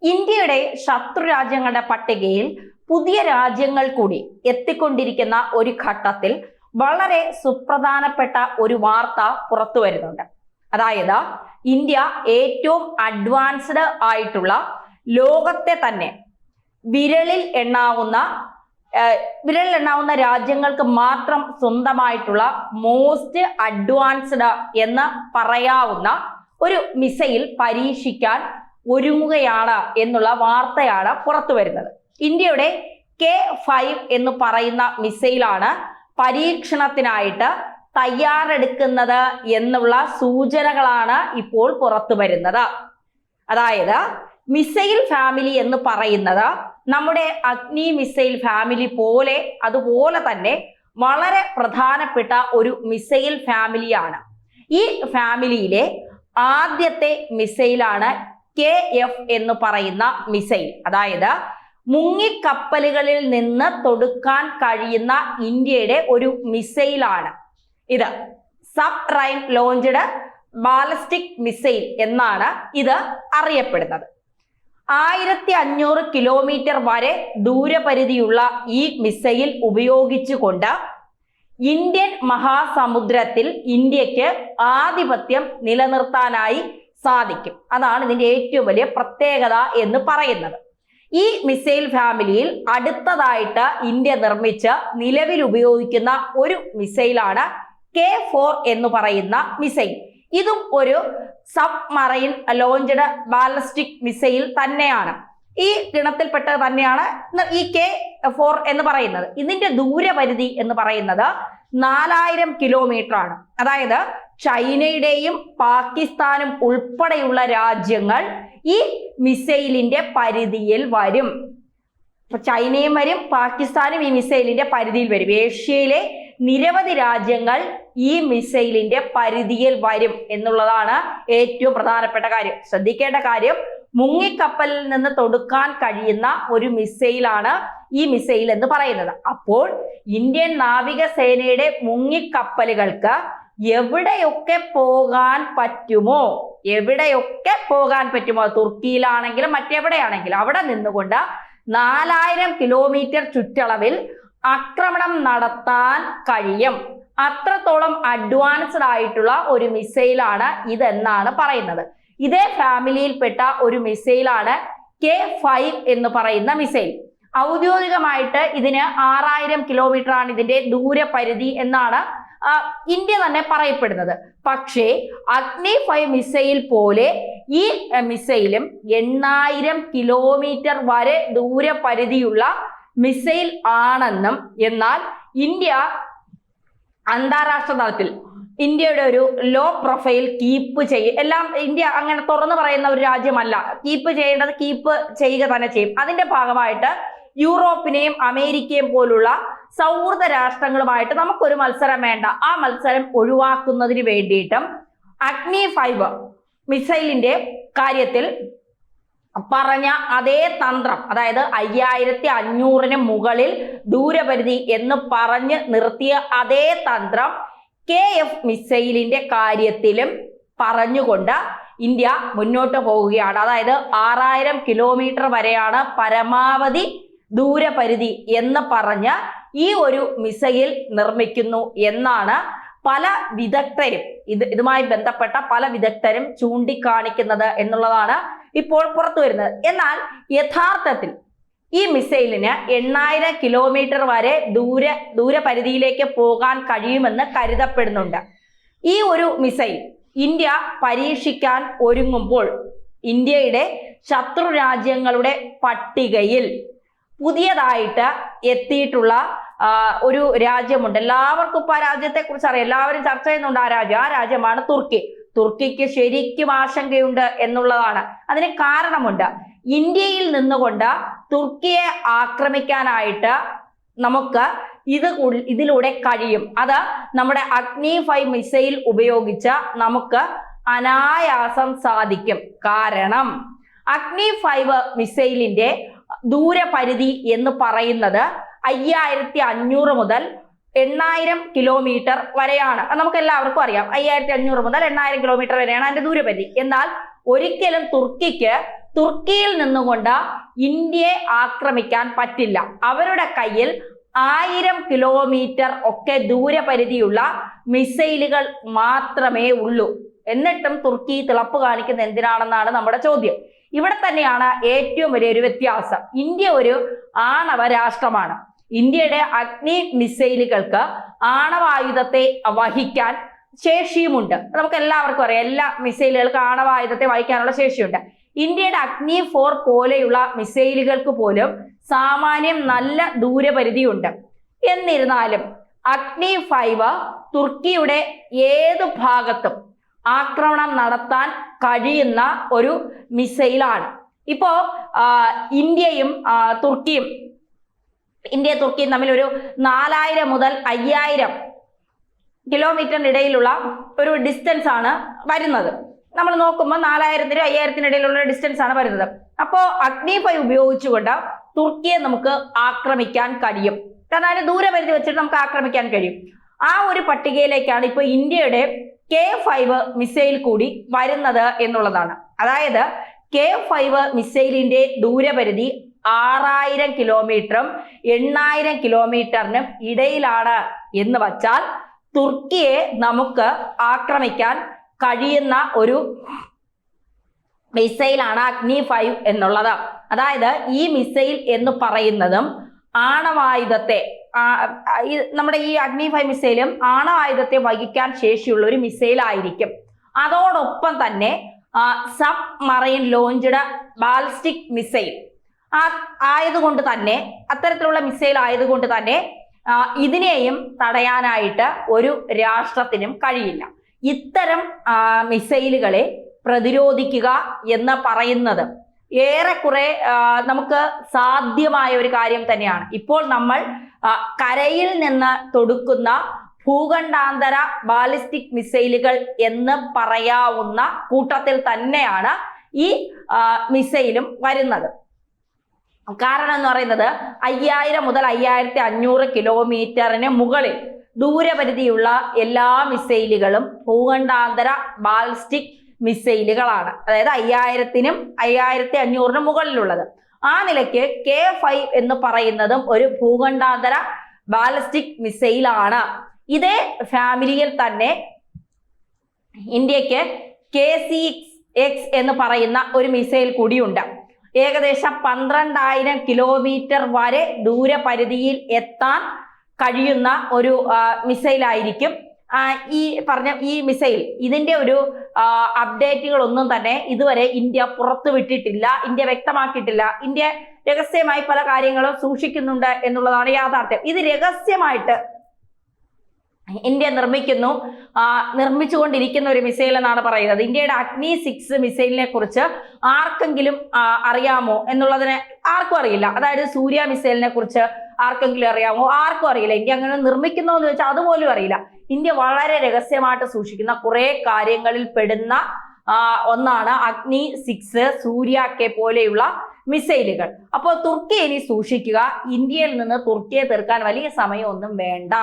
ഇന്ത്യയുടെ ശത്രു രാജ്യങ്ങളുടെ പട്ടികയിൽ പുതിയ രാജ്യങ്ങൾ കൂടി എത്തിക്കൊണ്ടിരിക്കുന്ന ഒരു ഘട്ടത്തിൽ വളരെ സുപ്രധാനപ്പെട്ട ഒരു വാർത്ത പുറത്തു വരുന്നുണ്ട്. അതായത് ഇന്ത്യ ഏറ്റവും അഡ്വാൻസ്ഡ് ആയിട്ടുള്ള, ലോകത്തെ തന്നെ വിരലിൽ എണ്ണാവുന്ന രാജ്യങ്ങൾക്ക് മാത്രം സ്വന്തമായിട്ടുള്ള മോസ്റ്റ് അഡ്വാൻസ്ഡ് എന്ന് പറയാവുന്ന ഒരു മിസൈൽ പരീക്ഷിക്കാൻ ഒരുങ്ങുകയാണ് എന്നുള്ള വാർത്തയാണ് പുറത്തു വരുന്നത്. ഇന്ത്യയുടെ K5 എന്ന് പറയുന്ന മിസൈലാണ് പരീക്ഷണത്തിനായിട്ട് തയ്യാറെടുക്കുന്നത് എന്നുള്ള സൂചനകളാണ് ഇപ്പോൾ പുറത്തു വരുന്നത്. അതായത് മിസൈൽ ഫാമിലി എന്ന് പറയുന്നത് നമ്മുടെ അഗ്നി മിസൈൽ ഫാമിലി പോലെ, അതുപോലെ തന്നെ വളരെ പ്രധാനപ്പെട്ട ഒരു മിസൈൽ ഫാമിലിയാണ്. ഈ ഫാമിലിയിലെ ആദ്യത്തെ മിസൈലാണ് KF എന്ന് പറയുന്ന മിസൈൽ. അതായത് മുങ്ങിക്കപ്പലുകളിൽ നിന്ന് തൊടുക്കാൻ കഴിയുന്ന ഇന്ത്യയുടെ ഒരു മിസൈലാണ് ഇത്. Submarine launched ballistic missile എന്നാണ് ഇത് അറിയപ്പെടുന്നത്. 1500 കിലോമീറ്റർ വരെ ദൂരപരിധിയുള്ള ഈ മിസൈൽ ഉപയോഗിച്ചുകൊണ്ട് ഇന്ത്യൻ മഹാസമുദ്രത്തിൽ ഇന്ത്യക്ക് ആധിപത്യം നിലനിർത്താനായി സാധിക്കും. അതാണ് ഇതിന്റെ ഏറ്റവും വലിയ പ്രത്യേകത എന്ന് പറയുന്നത്. ഈ മിസൈൽ ഫാമിലിയിൽ അടുത്തതായിട്ട് ഇന്ത്യ നിർമ്മിച്ച് നിലവിൽ ഉപയോഗിക്കുന്ന ഒരു മിസൈലാണ് K4 എന്ന് പറയുന്ന മിസൈൽ. ഇതും ഒരു സബ്മറൈൻ ലോഞ്ച്ഡ് ബാലിസ്റ്റിക് മിസൈൽ തന്നെയാണ്. ഈ ഗണത്തിൽപ്പെട്ടത് തന്നെയാണ് ഈ K4 എന്ന് പറയുന്നത്. ഇതിന്റെ ദൂരപരിധി എന്ന് പറയുന്നത് 4000 കിലോമീറ്റർ ആണ്. അതായത് ചൈനയുടെയും പാകിസ്ഥാനും ഉൾപ്പെടെയുള്ള രാജ്യങ്ങൾ ഈ മിസൈലിന്റെ പരിധിയിൽ വരും. ചൈനയും വരും, പാകിസ്ഥാനും ഈ മിസൈലിന്റെ പരിധിയിൽ വരും. ഏഷ്യയിലെ നിരവധി രാജ്യങ്ങൾ ഈ മിസൈലിന്റെ പരിധിയിൽ വരും എന്നുള്ളതാണ് ഏറ്റവും പ്രധാനപ്പെട്ട കാര്യം. ശ്രദ്ധിക്കേണ്ട കാര്യം, മുങ്ങിക്കപ്പലിൽ നിന്ന് തൊടുക്കാൻ കഴിയുന്ന ഒരു മിസൈലാണ് ഈ മിസൈൽ എന്ന് പറയുന്നത്. അപ്പോൾ ഇന്ത്യൻ നാവികസേനയുടെ മുങ്ങിക്കപ്പലുകൾക്ക് എവിടെയൊക്കെ പോകാൻ പറ്റുമോ, തുർക്കിയിലാണെങ്കിലും മറ്റെവിടെയാണെങ്കിലും അവിടെ നിന്നുകൊണ്ട് 4000 കിലോമീറ്റർ ചുറ്റളവിൽ ആക്രമണം നടത്താൻ കഴിയും. അത്രത്തോളം അഡ്വാൻസ്ഡ് ആയിട്ടുള്ള ഒരു മിസൈലാണ് ഇതെന്നാണ് പറയുന്നത്. ഇതേ ഫാമിലിയിൽപ്പെട്ട ഒരു മിസൈലാണ് K5 എന്ന് പറയുന്ന മിസൈൽ. ഔദ്യോഗികമായിട്ട് ഇതിന് 6000 കിലോമീറ്റർ ആണ് ഇതിന്റെ ദൂരപരിധി എന്നാണ് ഇന്ത്യ തന്നെ പറയപ്പെടുന്നത്. പക്ഷേ അഗ്നി 5 മിസൈൽ പോലെ ഈ മിസൈലും 8000 കിലോമീറ്റർ വരെ ദൂരപരിധിയുള്ള മിസൈൽ ആണെന്നും, എന്നാൽ ഇന്ത്യ അന്താരാഷ്ട്ര തലത്തിൽ ഇന്ത്യയുടെ ഒരു ലോ പ്രൊഫൈൽ കീപ്പ് എല്ലാം ഇന്ത്യ അങ്ങനെ തുറന്നു പറയുന്ന ഒരു രാജ്യമല്ല. കീപ്പ് ചെയ്യുക തന്നെ ചെയ്യും. അതിന്റെ ഭാഗമായിട്ട് യൂറോപ്പിനെയും അമേരിക്കയും പോലുള്ള സൗഹൃദ രാഷ്ട്രങ്ങളുമായിട്ട് നമുക്കൊരു മത്സരം വേണ്ട. ആ മത്സരം ഒഴിവാക്കുന്നതിന് വേണ്ടിയിട്ടും അഗ്നി 5 മിസൈലിന്റെ കാര്യത്തിൽ പറഞ്ഞ അതേ തന്ത്രം, അതായത് 5500 മുകളിൽ ദൂരപരിധി എന്ന് പറഞ്ഞ് നിർത്തിയ അതേ തന്ത്രം KF മിസൈലിന്റെ കാര്യത്തിലും പറഞ്ഞുകൊണ്ട് ഇന്ത്യ മുന്നോട്ട് പോവുകയാണ്. അതായത് 6000 കിലോമീറ്റർ വരെയാണ് പരമാവധി ദൂരപരിധി എന്ന് പറഞ്ഞ് ഈ ഒരു മിസൈൽ നിർമ്മിക്കുന്നു എന്നാണ് പല വിദഗ്ധരും, ഇതുമായി ബന്ധപ്പെട്ട പല വിദഗ്ധരും ചൂണ്ടിക്കാണിക്കുന്നത് എന്നുള്ളതാണ് ഇപ്പോൾ പുറത്തു വരുന്നത്. എന്നാൽ യഥാർത്ഥത്തിൽ ഈ മിസൈലിന് 8000 കിലോമീറ്റർ വരെ ദൂരപരിധിയിലേക്ക് പോകാൻ കഴിയുമെന്ന് കരുതപ്പെടുന്നുണ്ട്. ഈ ഒരു മിസൈൽ ഇന്ത്യ പരീക്ഷിക്കാൻ ഒരുങ്ങുമ്പോൾ ഇന്ത്യയുടെ ശത്രു രാജ്യങ്ങളുടെ പട്ടികയിൽ പുതിയതായിട്ട് എത്തിയിട്ടുള്ള ഒരു രാജ്യമുണ്ട്. എല്ലാവർക്കും ഇപ്പൊ ആ രാജ്യത്തെ കുറിച്ച് അറിയാം, എല്ലാവരും ചർച്ച ചെയ്യുന്നുണ്ട് ആ രാജ്യമാണ് തുർക്കി. തുർക്കിക്ക് ശരിക്കും ആശങ്കയുണ്ട് എന്നുള്ളതാണ്. അതിന് കാരണമുണ്ട്. ഇന്ത്യയിൽ നിന്നുകൊണ്ട് തുർക്കിയെ ആക്രമിക്കാനായിട്ട് നമുക്ക് ഇതിലൂടെ കഴിയും. അത് നമ്മുടെ അഗ്നി 5 മിസൈൽ ഉപയോഗിച്ച് നമുക്ക് അനായാസം സാധിക്കും. കാരണം അഗ്നി 5 മിസൈലിന്റെ ദൂരപരിധി എന്ന് പറയുന്നത് 5500 മുതൽ 8000 കിലോമീറ്റർ വരെയാണ്. നമുക്ക് എല്ലാവർക്കും അറിയാം, 5500 മുതൽ 8000 കിലോമീറ്റർ വരെയാണ് അതിന്റെ ദൂരപരിധി. എന്നാൽ ഒരിക്കലും തുർക്കിക്ക് തുർക്കിയിൽ നിന്നുകൊണ്ട് ഇന്ത്യയെ ആക്രമിക്കാൻ പറ്റില്ല. അവരുടെ കയ്യിൽ 1000 കിലോമീറ്റർ ഒക്കെ ദൂരപരിധിയുള്ള മിസൈലുകൾ മാത്രമേ ഉള്ളൂ. എന്നിട്ടും തുർക്കി തിളപ്പ് കാണിക്കുന്നത് എന്തിനാണെന്നാണ് നമ്മുടെ ചോദ്യം. ഇവിടെ തന്നെയാണ് ഏറ്റവും വലിയൊരു വ്യത്യാസം. ഇന്ത്യ ഒരു ആണവ രാഷ്ട്രമാണ്. ഇന്ത്യയുടെ അഗ്നി മിസൈലുകൾക്ക് ആണവായുധത്തെ വഹിക്കാൻ ശേഷിയുമുണ്ട്. നമുക്ക് എല്ലാവർക്കും അറിയാം, എല്ലാ മിസൈലുകൾക്കും ആണവായുധത്തെ വഹിക്കാനുള്ള ശേഷിയുണ്ട്. ഇന്ത്യയുടെ അഗ്നി 4 പോലെയുള്ള മിസൈലുകൾക്ക് പോലും സാമാന്യം നല്ല ദൂരപരിധിയുണ്ട്. എന്നിരുന്നാലും അഗ്നി 5 തുർക്കിയുടെ ഏത് ഭാഗത്തും ആക്രമണം നടത്താൻ കഴിയുന്ന ഒരു മിസൈലാണ്. ഇപ്പോ ഇന്ത്യയും തുർക്കിയും തമ്മിൽ ഒരു 4000 മുതൽ 5000 കിലോമീറ്ററിന് ഇടയിലുള്ള ഒരു ഡിസ്റ്റൻസ് ആണ് വരുന്നത്. നമ്മൾ നോക്കുമ്പോൾ 4000-നും 5000-നും ഇടയിലുള്ള ഡിസ്റ്റൻസ് ആണ് വരുന്നത്. അപ്പോൾ അഗ്നി 5 ഉപയോഗിച്ചുകൊണ്ട് തുർക്കിയെ നമുക്ക് ആക്രമിക്കാൻ കഴിയും. കാരണം അതിന് ദൂരപരിധി വെച്ചിട്ട് നമുക്ക് ആക്രമിക്കാൻ കഴിയും. ആ ഒരു പട്ടികയിലേക്കാണ് ഇപ്പോൾ ഇന്ത്യയുടെ K5 മിസൈൽ കൂടി വരുന്നത് എന്നുള്ളതാണ്. അതായത് K5 മിസൈലിന്റെ ദൂരപരിധി 6000 കിലോമീറ്ററും 8000 കിലോമീറ്ററിനും ഇടയിലാണ് എന്ന് വച്ചാൽ തുർക്കിയെ നമുക്ക് ആക്രമിക്കാൻ കഴിയുന്ന ഒരു മിസൈലാണ് അഗ്നി 5 എന്നുള്ളത്. അതായത് ഈ മിസൈൽ എന്ന് പറയുന്നതും ആണവായുധത്തെ നമ്മുടെ ഈ അഗ്നി 5 മിസൈലും ആണവായുധത്തെ വഹിക്കാൻ ശേഷിയുള്ള ഒരു മിസൈൽ ആയിരിക്കും. അതോടൊപ്പം തന്നെ sub marine launched ballistic missile ആയതുകൊണ്ട് തന്നെ, അത്തരത്തിലുള്ള മിസൈൽ ആയതുകൊണ്ട് തന്നെ ഇതിനെയും തടയാനായിട്ട് ഒരു രാഷ്ട്രത്തിനും കഴിയില്ല. ഇത്തരം മിസൈലുകളെ പ്രതിരോധിക്കുക എന്ന് പറയുന്നത് ഏറെക്കുറെ നമുക്ക് സാധ്യമായ ഒരു കാര്യം തന്നെയാണ്. ഇപ്പോൾ നമ്മൾ കരയിൽ നിന്ന് തൊടുക്കുന്ന ഭൂഖണ്ഡാന്തര ബാലിസ്റ്റിക് മിസൈലുകൾ എന്ന് പറയാവുന്ന കൂട്ടത്തിൽ തന്നെയാണ് ഈ മിസൈലും വരുന്നത്. കാരണം എന്ന് പറയുന്നത് 5000 മുതൽ 5500 കിലോമീറ്ററിന് മുകളിൽ ദൂരപരിധിയുള്ള എല്ലാ മിസൈലുകളും ഭൂഖണ്ഡാന്തര ബാലിസ്റ്റിക് മിസൈലുകളാണ്. അതായത് 5000-നും 5500-നും മുകളിലുള്ളത്. ആ നിലയ്ക്ക് K5 എന്ന് പറയുന്നതും ഒരു ഭൂഖണ്ഡാന്തര ബാലിസ്റ്റിക് മിസൈലാണ്. ഇതേ ഫാമിലിയിൽ തന്നെ ഇന്ത്യക്ക് KC-X എന്ന് പറയുന്ന ഒരു മിസൈൽ കൂടിയുണ്ട്. ഏകദേശം 12000 കിലോമീറ്റർ വരെ ദൂരപരിധിയിൽ എത്താൻ കഴിയുന്ന ഒരു മിസൈലായിരിക്കും ഈ പറഞ്ഞ ഈ മിസൈൽ. ഇതിന്റെ ഒരു അപ്ഡേറ്റുകളൊന്നും തന്നെ ഇതുവരെ ഇന്ത്യ പുറത്തുവിട്ടിട്ടില്ല, ഇന്ത്യ വ്യക്തമാക്കിയിട്ടില്ല. ഇന്ത്യ രഹസ്യമായി പല കാര്യങ്ങളും സൂക്ഷിക്കുന്നുണ്ട് എന്നുള്ളതാണ് യാഥാർത്ഥ്യം. ഇത് രഹസ്യമായിട്ട് ഇന്ത്യ നിർമ്മിച്ചുകൊണ്ടിരിക്കുന്ന ഒരു മിസൈൽ എന്നാണ് പറയുന്നത്. ഇന്ത്യയുടെ അഗ്നി 6 മിസൈലിനെ കുറിച്ച് ആർക്കെങ്കിലും അറിയാമോ എന്നുള്ളതിന് ആർക്കും അറിയില്ല. അതായത് സൂര്യ മിസൈലിനെ കുറിച്ച് ആർക്കെങ്കിലും അറിയാമോ? ആർക്കും അറിയില്ല. ഇന്ത്യ അങ്ങനെ നിർമ്മിക്കുന്നോ എന്ന് ചോദിച്ചാൽ അതുപോലും അറിയില്ല. ഇന്ത്യ വളരെ രഹസ്യമായിട്ട് സൂക്ഷിക്കുന്ന കുറെ കാര്യങ്ങളിൽ പെടുന്ന ഒന്നാണ് അഗ്നി 6, സൂര്യ പോലെയുള്ള മിസൈലുകൾ. അപ്പോൾ തുർക്കി ഇനി സൂക്ഷിക്കുക. ഇന്ത്യയിൽ നിന്ന് തുർക്കിയെ തീർക്കാൻ വലിയ സമയമൊന്നും വേണ്ട.